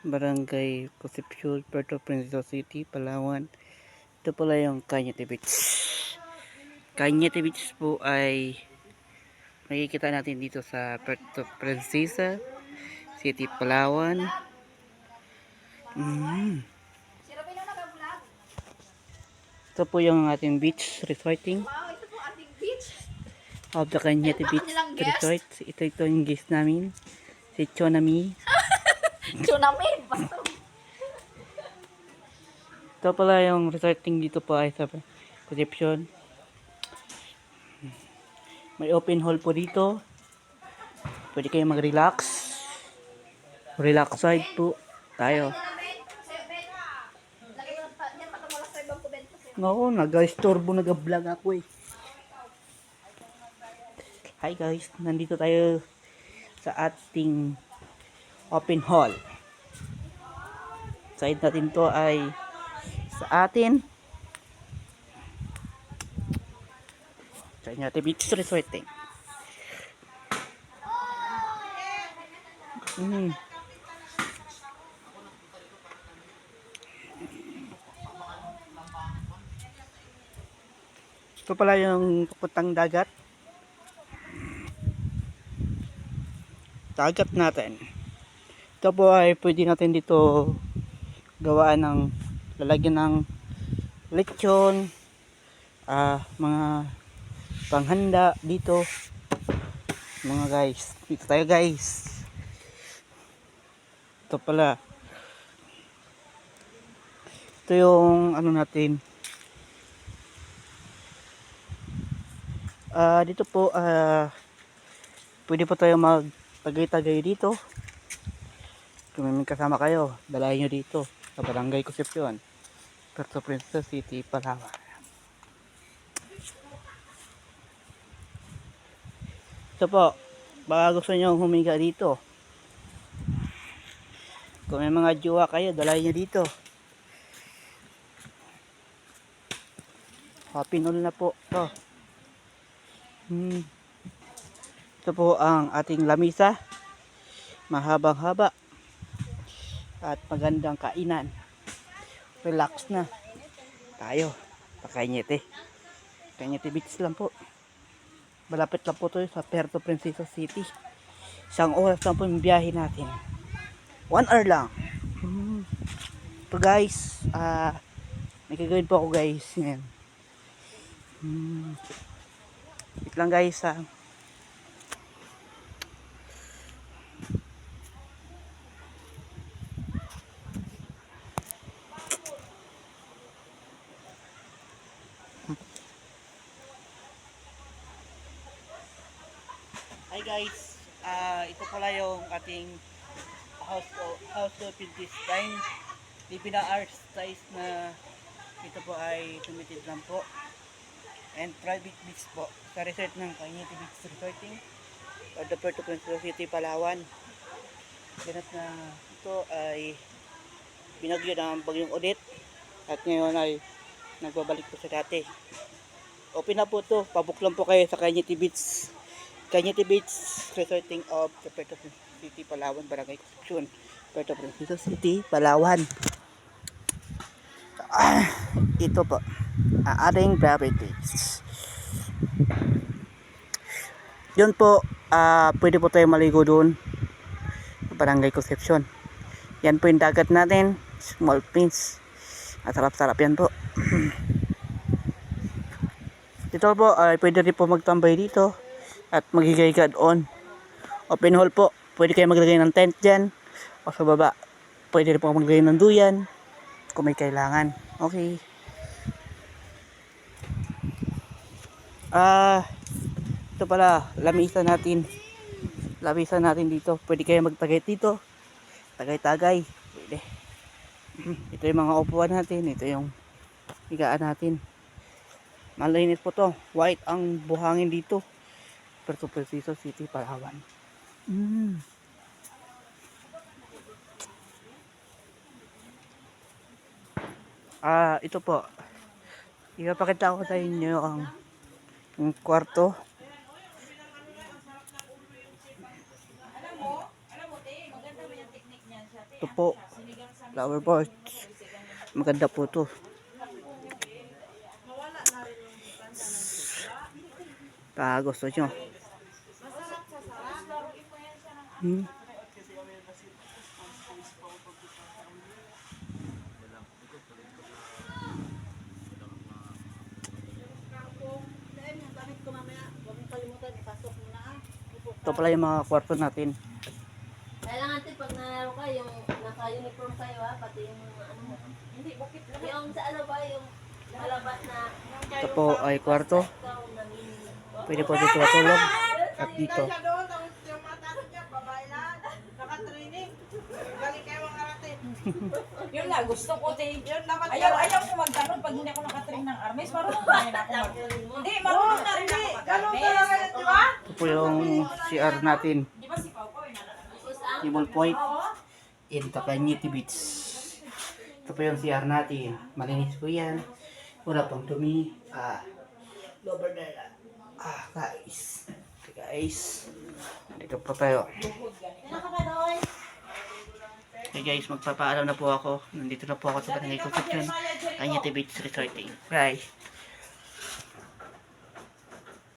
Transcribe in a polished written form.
Barangay Concepcion, Puerto Princesa City, Palawan. Ito pala yung Cañete Beach. Cañete Beach po ay makikita natin dito sa Puerto Princesa City, Palawan. Ito po yung ating beach resorting of the Cañete Beach Resort. Ito yung guest namin, si Chonami. Tsunami! Ito pala yung resorting dito po ay sa Concepcion. May open hall po dito. Pwede kayo mag-relax. Relax side po tayo. Oo, nag-istorbo, nag-vlog ako eh. Hi guys, nandito tayo sa ating open hall. Side natin to ay sa atin. Sa natin beach resorting. Ito pala yung papuntang dagat. Dagat natin. Ito po ay pwede natin dito gawaan ng lalagyan ng lechon, mga panghanda dito. Mga guys, dito tayo guys. Ito pala. Ito yung ano natin. Dito po pwede po tayo mag-tagay-tagay dito. Kung may kasama kayo, dalahin nyo dito sa Barangay Concepcion, Puerto Princesa City, Palawan. Ito po, baka gusto nyo humiga dito. Kung may mga jowa kayo, dalahin nyo dito. Happy noon na po ito. Ito po ang ating lamisa. Mahabang-haba. At magandang kainan. Relax na tayo. Pakainete. Cañete Beach lang po. Malapit lang po ito sa Puerto Princesa City. Isang oras lang po yung biyahe natin. 1 hour lang. Ito guys, may gagawin po ako guys. Yan. Wait lang guys ha. Hi guys, ito pala yung ating house of design. Di pina-art size na ito po ay tumitid lang po. And private beach po sa resort ng Cañete Beach Resorting or the Puerto Princesa City, Palawan. Ganap na ito ay binagyo ng bagyong Odette at ngayon ay nagbabalik po sa dati. Open na po ito, pabuk lang po kayo sa Cañete Beach Resorting of the Puerto Princesa City, Palawan, Barangay Concepcion, Puerto Princesa City, Palawan. Ito po ating private beach. Yun po, pwede po tayo maligo doon sa Barangay Concepcion. Yan po yung dagat natin, small pins. At sarap-sarap yan po. Dito po, pwede rin po magtambay dito at magigay-gad on. Open hall po, pwede kayo maglagay ng tent dyan o sa baba. Pwede rin po maglagay ng duyan kung may kailangan. Okay. Ito pala, lamisa natin dito. Pwede kayo magtagay dito. Tagay-tagay. Pwede. Ito yung mga upuan natin. Ito yung higaan natin. Malinis po to. White ang buhangin dito. Puerto Princesa City, Palawan. Ito po. Ipapakita ko sa inyo ang kwarto. Ito po. Flower pots. Maganda po to. Gusto nyo. Ito pala yung mga kwarto natin. Kailangan natin pag nalaro ka, yung naka-uniform kayo ha, pati yung ano mo. Hindi, bakit? Yung sa ano ba, yung malabas na... Ito po ay kwarto. Pwede po dito matulog. At dito. Yun nga, gusto ko ayaw ko magtanong pag hindi ako nakatrain ng armies. Marunong na rin ako Hindi, marunong na rin ako mag-armies. Ito po yung CR natin. Di ba si Pao Pao Table Point. In Takanyiti Beach. Ito po yung CR natin. Malinis po yan. Wala pang dumi. Lover na. Guys. Okay, guys. Dito po tayo. Okay guys, magpapaalam na po ako. Nandito na po ako sa Barangay Concepcion. Takanyiti Beach Resorting. Bye.